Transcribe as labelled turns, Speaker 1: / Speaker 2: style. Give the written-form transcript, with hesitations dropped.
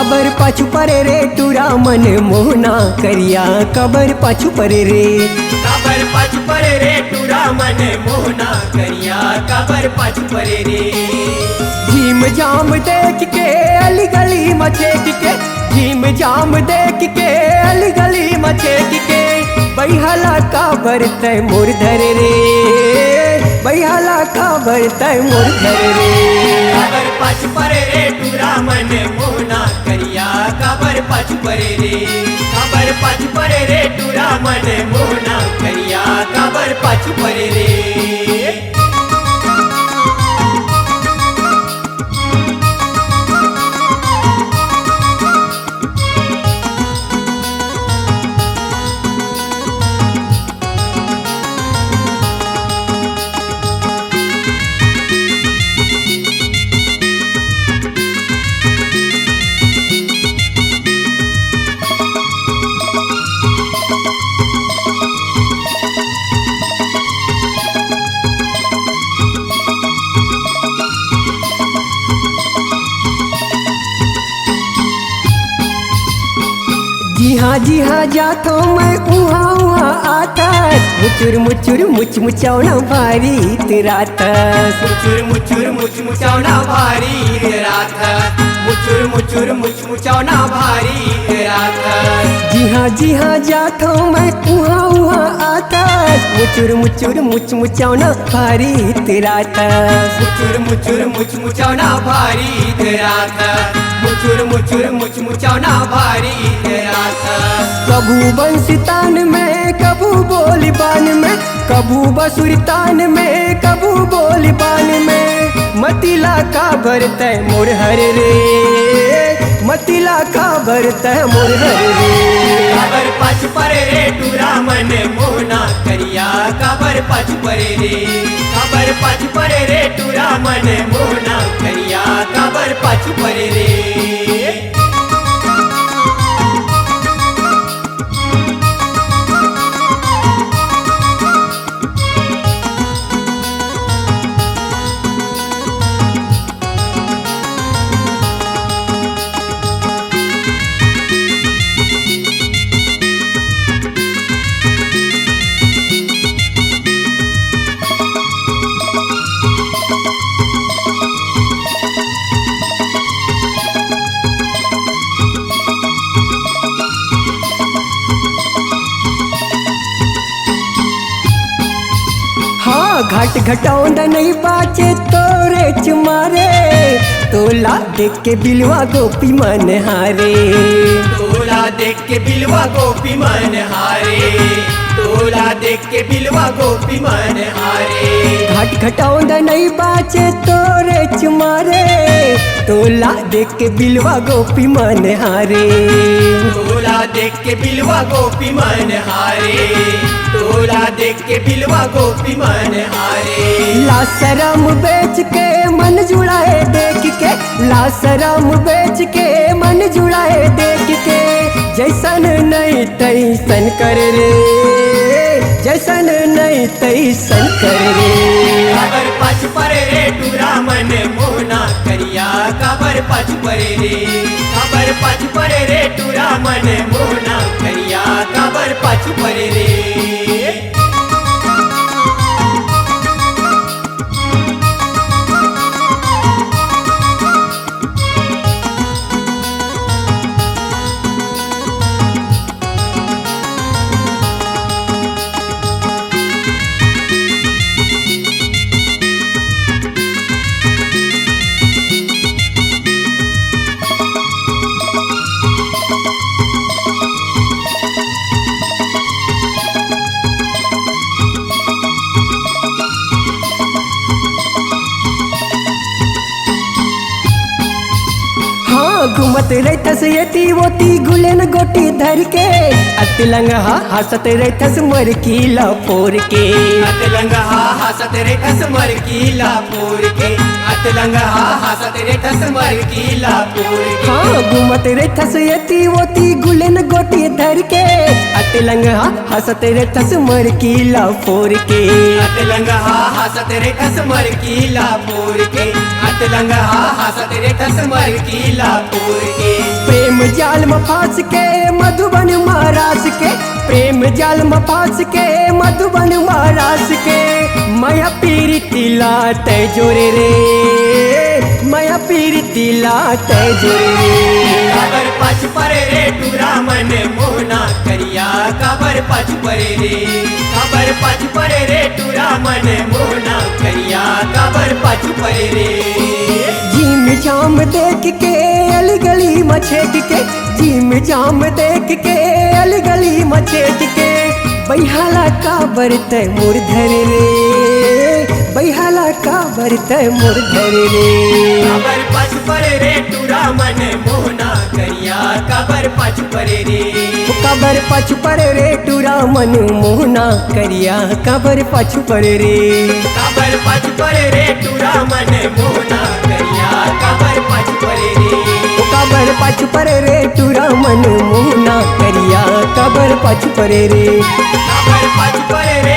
Speaker 1: कबर पाछू परे रे टूरा मन मोहना करिया कबर पाछू परे रे।
Speaker 2: कबर पाछू परे रे टूरा मन मोहना करिया कबर पाछू परे रे।
Speaker 1: झीम जाम देख के अली गली मचेक के झीम जाम देख के अली गली मचेक के बैहला काबर तय मोर धर रे बैहला काबर तय मोर धर रे।
Speaker 2: कबर पाछू परे रे टूरा मन मोहना करिया कबर पाछू परे रे। कबर पाछू परे रे टूरा मन मोहना करिया कबर पाछू परे रे।
Speaker 1: जी हाँ जातो मैं उहाँ उहाँ आता मुचुर मुचुर मुच मुचौना भारी तेरा
Speaker 2: मुचुर मुचुर मुच मुचौना भारी रात मुचुर मुचुर मुच मुचौना भारी रात।
Speaker 1: जी हाँ जातो मैं उहाँ उहाँ आता मुचुर मुचुर मुच मुचौना भारी तेरा
Speaker 2: मुचुर मुचुर मुच मुचौना भारी रात मुचुर मुचुर मुच मुचौना भारी रात।
Speaker 1: कबू बंसितान में कबू बोली बान में कबू बसुरतान में कबू बोली बान में मतिला का भरतय मोर हर रे मतिला का भरतय मोर हर रे।
Speaker 2: कबर पाछू परे रे टूरा मन मोहना करिया कबर पाछू परे रे। कबर पाछू परे रे टूरा मन मोहना करिया कबर पाछू परे रे।
Speaker 1: घाट घटौंड नहीं बाचे तोरे चुमारे तोला देख के बिलवा गोपी मन हारे।
Speaker 2: तोला देख के बिलवा गोपी मन हारे तोला देख के बिलवा गोपी मन हारे।
Speaker 1: घाट घटौंड नहीं बाचे तोरे चुमारे तोला देख के बिलवा गोपी मन हारे।
Speaker 2: तोला देख के बिलवा गोपी मन हारे तोला देख के बिलवा गोपी मन हारे।
Speaker 1: लाशरम बेच के मन जुड़ाए देख के लाशरम बेच के मन जुड़ाए देख के जैसन नहीं तैसन कर रे जैसन नहीं तैसन कर रे।
Speaker 2: कबर पाछू परे रे टूरा मन मोहना करिया कबर पाछू परे रे। कबर पाछू परे रे टूरा मन मोहना करिया कबर पाछू परे रे।
Speaker 1: घूमत रहतस येती वोती गुलेन गोटी धर के अतलंगा हंसत रहतस मर कीला पोर के।
Speaker 2: अतलंगा हंसत रहतस मर कीला पोर के अतलंगा हंसत रहतस मर कीला पोर के।
Speaker 1: हाँ घूमत रहतस येती वोती गुलेन गोटी धर के अतलंगा हंसत रहतस मर कीला पोर के।
Speaker 2: अतलंगा हंसत रहतस मर कीला पोर के अतलंगा हंसत रहतस मर कीला पोर के।
Speaker 1: जाल में फांस के मधुबन महाराज के, प्रेम जाल में फांस के मधुबन महाराज के। माया पीरिति लात जोरे रे, माया पीरिति लात जोरे रे।
Speaker 2: काबर पाछ परे रे टूरा मन मोहना करिया, काबर पाछ परे रे, काबर पाछ परे रे टूरा मन मोहना करिया, काबर पाछ परे रे।
Speaker 1: झीम जाम देख के अली गली मछेक के, झीम जाम देख के अली गली मछेक के। बैहाला का बरत मुरधर रे, बैहाला का बरत मुरधर रे।
Speaker 2: काबर पाछ परे रे टूरा मन मोहना करिया, काबर पाछ परे रे।
Speaker 1: काबर पाछ परे रे टूरा मन मोहना करिया, काबर पाछ परे रे।
Speaker 2: काबर पाछ परे रे टूरा मन मोहना करिया, काबर पाछ परे रे।
Speaker 1: काबर पाछ परे रे टूरा मन मोहना करिया, काबर पाछ परे रे।
Speaker 2: काबर पाछ परे रे